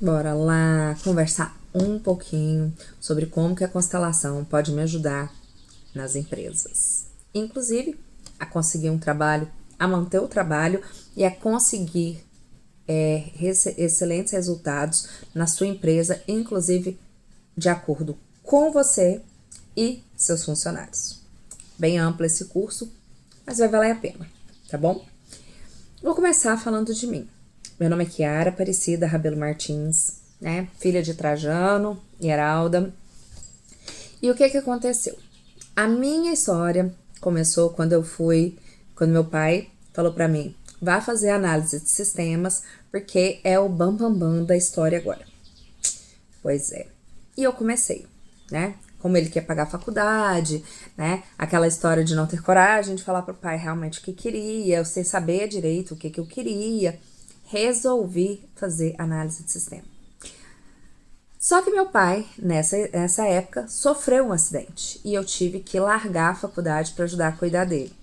Bora lá conversar um pouquinho sobre como que a constelação pode me ajudar nas empresas. Inclusive, a conseguir um trabalho, a manter o trabalho e a conseguir excelentes resultados na sua empresa, inclusive de acordo com você e seus funcionários. Bem amplo esse curso, mas vai valer a pena, tá bom? Vou começar falando de mim. Meu nome é Chiara Aparecida Rabelo Martins, né? Filha de Trajano e Heralda. E o que aconteceu? A minha história começou quando meu pai falou pra mim, vá fazer análise de sistemas, porque é o bam da história agora. Pois é. E eu comecei, né? Como ele quer pagar a faculdade, né? Aquela história de não ter coragem de falar pro pai realmente o que queria, eu sem saber direito o que eu queria. Resolvi fazer análise de sistema. Só que meu pai, nessa época, sofreu um acidente e eu tive que largar a faculdade para ajudar a cuidar dele.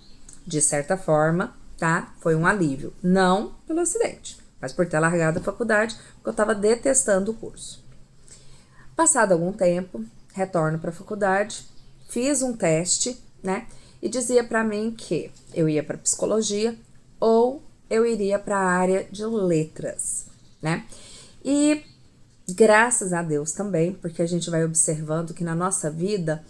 De certa forma, tá? Foi um alívio. Não pelo acidente, mas por ter largado a faculdade, porque eu estava detestando o curso. Passado algum tempo, retorno para a faculdade, fiz um teste, né? E dizia para mim que eu ia para psicologia ou eu iria para a área de letras, né? E graças a Deus também, porque a gente vai observando que na nossa vida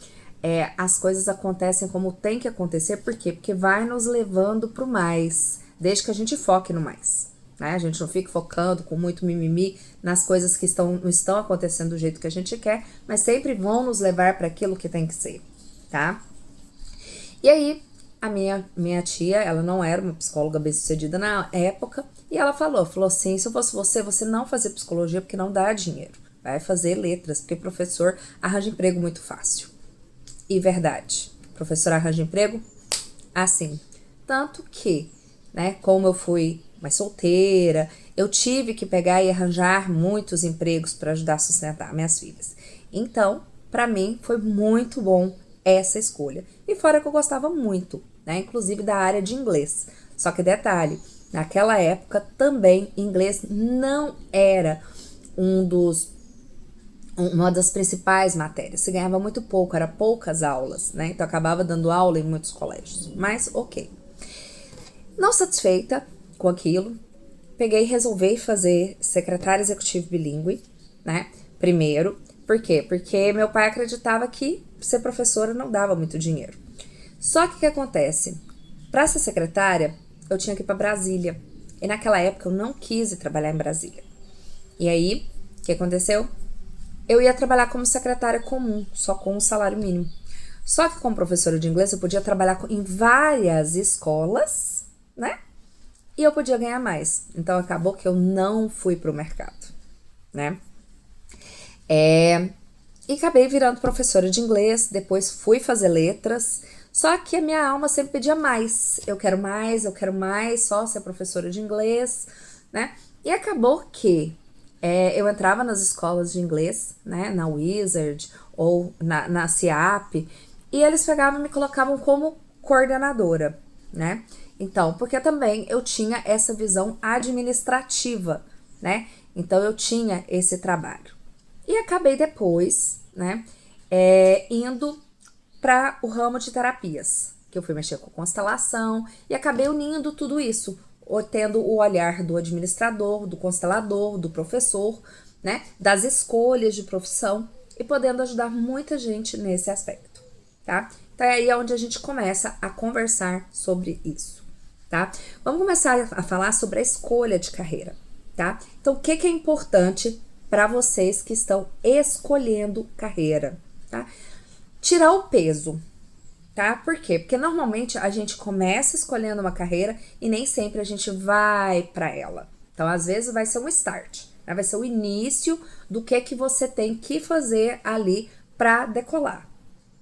as coisas acontecem como tem que acontecer. Por quê? Porque vai nos levando pro mais, desde que a gente foque no mais, né? A gente não fica focando com muito mimimi nas coisas que não estão acontecendo do jeito que a gente quer, mas sempre vão nos levar para aquilo que tem que ser, tá? E aí, a minha tia, ela não era uma psicóloga bem-sucedida na época, e ela falou assim, se eu fosse você não fazer psicologia porque não dá dinheiro. Vai fazer letras, porque professor arranja emprego muito fácil. E verdade, professor arranja emprego assim. Tanto que, né, como eu fui mais solteira, eu tive que pegar e arranjar muitos empregos para ajudar a sustentar minhas filhas. Então, para mim, foi muito bom essa escolha. E fora que eu gostava muito, né, inclusive da área de inglês. Só que detalhe, naquela época também inglês não era uma das principais matérias. Se ganhava muito pouco, era poucas aulas, né? Então acabava dando aula em muitos colégios. Mas ok. Não satisfeita com aquilo, peguei e resolvi fazer secretária executiva bilíngue, né? Primeiro. Por quê? Porque meu pai acreditava que ser professora não dava muito dinheiro. Só que o que acontece? Para ser secretária, eu tinha que ir para Brasília. E naquela época eu não quis ir trabalhar em Brasília. E aí, o que aconteceu? Eu ia trabalhar como secretária comum, só com um salário mínimo. Só que como professora de inglês eu podia trabalhar em várias escolas, né? E eu podia ganhar mais. Então acabou que eu não fui pro mercado, né? E acabei virando professora de inglês, depois fui fazer letras. Só que a minha alma sempre pedia mais. Eu quero mais, só ser professora de inglês, né? E acabou que eu entrava nas escolas de inglês, né? Na Wizard ou na CIAP, e eles pegavam e me colocavam como coordenadora, né? Então, porque também eu tinha essa visão administrativa, né? Então eu tinha esse trabalho. E acabei depois, né? Indo para o ramo de terapias, que eu fui mexer com constelação e acabei unindo tudo isso, tendo o olhar do administrador, do constelador, do professor, né, das escolhas de profissão e podendo ajudar muita gente nesse aspecto, tá? Então é aí onde a gente começa a conversar sobre isso, tá? Vamos começar a falar sobre a escolha de carreira, tá? Então o que é importante para vocês que estão escolhendo carreira, tá? Tirar o peso, tá? Por quê? Porque normalmente a gente começa escolhendo uma carreira e nem sempre a gente vai para ela. Então, às vezes vai ser um start, né? Vai ser o início do que você tem que fazer ali para decolar,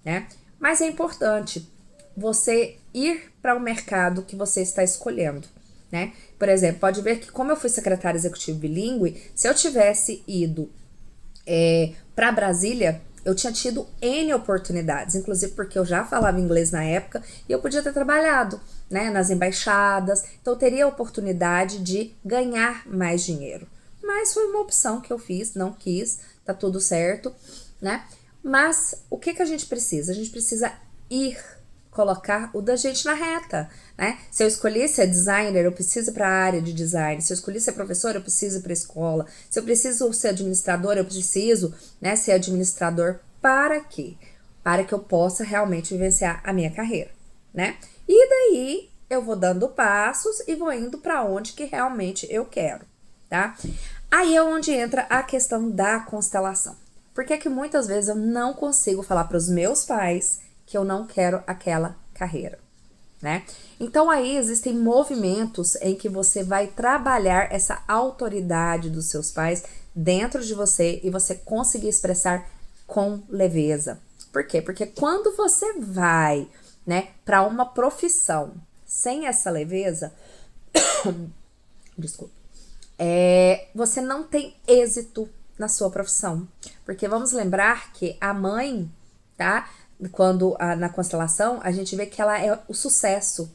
né? Mas é importante você ir para o mercado que você está escolhendo, né? Por exemplo, pode ver que como eu fui secretária executiva bilíngue, se eu tivesse ido para Brasília, eu tinha tido N oportunidades, inclusive porque eu já falava inglês na época e eu podia ter trabalhado, né, nas embaixadas, então eu teria a oportunidade de ganhar mais dinheiro. mas foi uma opção que eu fiz, não quis, tá tudo certo, né? Mas o que a gente precisa? A gente precisa colocar o da gente na reta, né? Se eu escolhi ser designer, eu preciso ir para a área de design. Se eu escolhi ser professora, eu preciso ir para a escola. Se eu preciso ser administrador, eu preciso, né, ser administrador. Para quê? Para que eu possa realmente vivenciar a minha carreira, né? E daí eu vou dando passos e vou indo para onde que realmente eu quero, tá? Aí é onde entra a questão da constelação. Porque é que muitas vezes eu não consigo falar para os meus pais que eu não quero aquela carreira, né? Então aí existem movimentos em que você vai trabalhar essa autoridade dos seus pais dentro de você e você conseguir expressar com leveza. Por quê? Porque quando você vai, né, para uma profissão sem essa leveza, desculpa, você não tem êxito na sua profissão. Porque vamos lembrar que a mãe, tá? Na constelação, a gente vê que ela é o sucesso,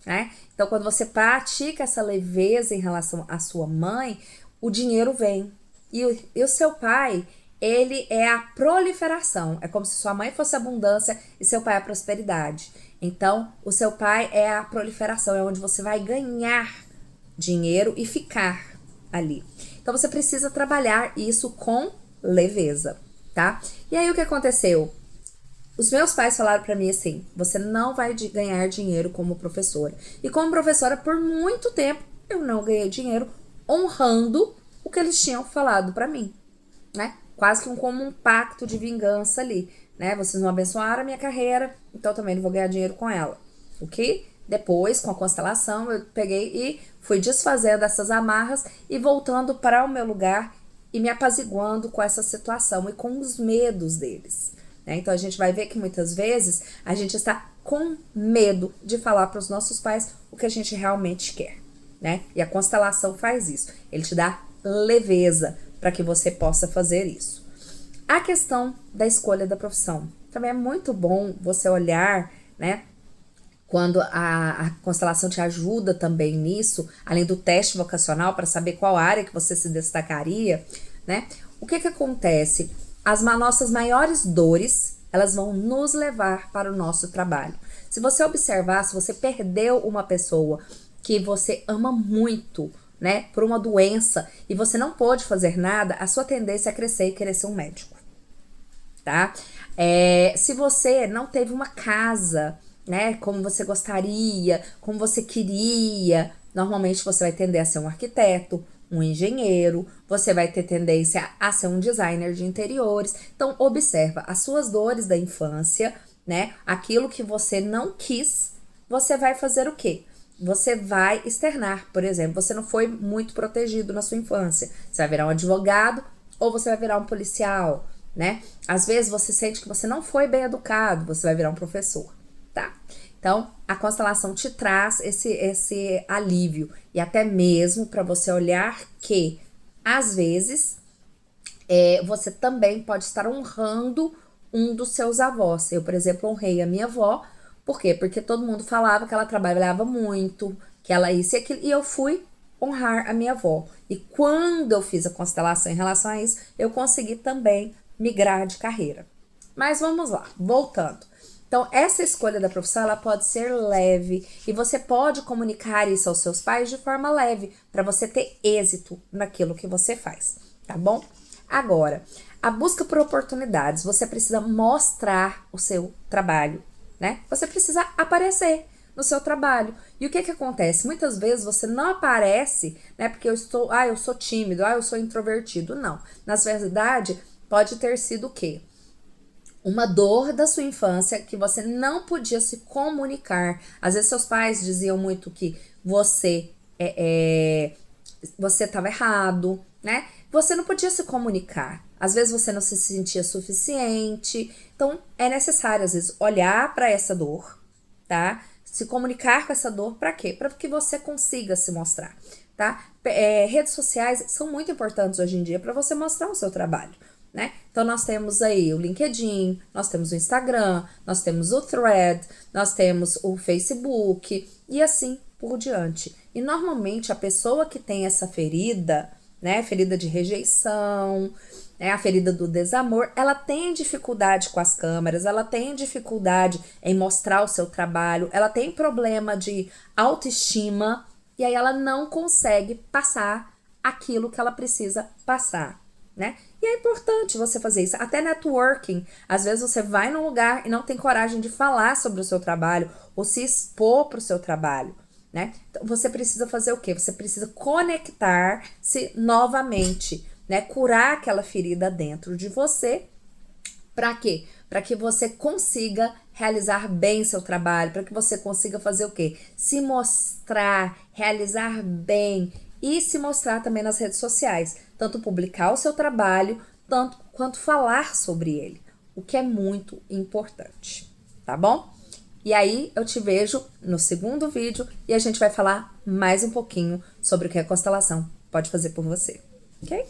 né? Então, quando você pratica essa leveza em relação à sua mãe, o dinheiro vem. E o seu pai, ele é a proliferação. É como se sua mãe fosse a abundância e seu pai a prosperidade. Então, o seu pai é a proliferação, é onde você vai ganhar dinheiro e ficar ali. Então, você precisa trabalhar isso com leveza, tá? E aí, o que aconteceu? Os meus pais falaram pra mim assim, você não vai ganhar dinheiro como professora. E como professora, por muito tempo, eu não ganhei dinheiro honrando o que eles tinham falado pra mim, né? Quase que como um pacto de vingança ali, né? Vocês não abençoaram a minha carreira, então também não vou ganhar dinheiro com ela, ok? Depois, com a constelação, eu peguei e fui desfazendo essas amarras e voltando para o meu lugar e me apaziguando com essa situação e com os medos deles. Então a gente vai ver que muitas vezes a gente está com medo de falar para os nossos pais o que a gente realmente quer, né? E a constelação faz isso. Ele te dá leveza para que você possa fazer isso. A questão da escolha da profissão. Também é muito bom você olhar, né? Quando a constelação te ajuda também nisso, além do teste vocacional para saber qual área que você se destacaria, né? O que acontece? As nossas maiores dores, elas vão nos levar para o nosso trabalho. Se você observar, se você perdeu uma pessoa que você ama muito, né, por uma doença, e você não pôde fazer nada, a sua tendência é crescer e querer ser um médico, tá? Se você não teve uma casa, né, como você gostaria, como você queria, normalmente você vai tender a ser um arquiteto, um engenheiro, você vai ter tendência a ser um designer de interiores. Então, observa as suas dores da infância, né? Aquilo que você não quis, você vai fazer o quê? Você vai externar, por exemplo, você não foi muito protegido na sua infância. Você vai virar um advogado ou você vai virar um policial, né? Às vezes você sente que você não foi bem educado, você vai virar um professor, tá? Então, a constelação te traz esse alívio e até mesmo para você olhar que, às vezes, você também pode estar honrando um dos seus avós. Eu, por exemplo, honrei a minha avó. Por quê? Porque todo mundo falava que ela trabalhava muito, que ela isso e aquilo, e eu fui honrar a minha avó. E quando eu fiz a constelação em relação a isso, eu consegui também migrar de carreira. Mas vamos lá, voltando. Então, essa escolha da profissão, ela pode ser leve e você pode comunicar isso aos seus pais de forma leve, para você ter êxito naquilo que você faz, tá bom? Agora, a busca por oportunidades, você precisa mostrar o seu trabalho, né? Você precisa aparecer no seu trabalho. E o que acontece? Muitas vezes você não aparece, né? Porque eu sou tímido, eu sou introvertido. Não. Na verdade, pode ter sido o quê? Uma dor da sua infância que você não podia se comunicar. Às vezes seus pais diziam muito que você estava errado, né? Você não podia se comunicar. Às vezes você não se sentia suficiente. Então é necessário às vezes olhar para essa dor, tá? Se comunicar com essa dor para quê? Para que você consiga se mostrar, tá? Redes sociais são muito importantes hoje em dia para você mostrar o seu trabalho, né? Então nós temos aí o LinkedIn, nós temos o Instagram, nós temos o Thread, nós temos o Facebook e assim por diante. E normalmente a pessoa que tem essa ferida, né? Ferida de rejeição, né? A ferida do desamor, ela tem dificuldade com as câmeras, ela tem dificuldade em mostrar o seu trabalho, ela tem problema de autoestima e aí ela não consegue passar aquilo que ela precisa passar, né? E é importante você fazer isso. Até networking, às vezes você vai num lugar e não tem coragem de falar sobre o seu trabalho ou se expor para o seu trabalho, né? Então você precisa fazer o quê? Você precisa conectar-se novamente, né? Curar aquela ferida dentro de você. Para quê? Para que você consiga realizar bem seu trabalho, para que você consiga fazer o quê? Se mostrar, realizar bem e se mostrar também nas redes sociais, tanto publicar o seu trabalho, tanto quanto falar sobre ele, o que é muito importante, tá bom? E aí eu te vejo no segundo vídeo e a gente vai falar mais um pouquinho sobre o que a constelação pode fazer por você, ok?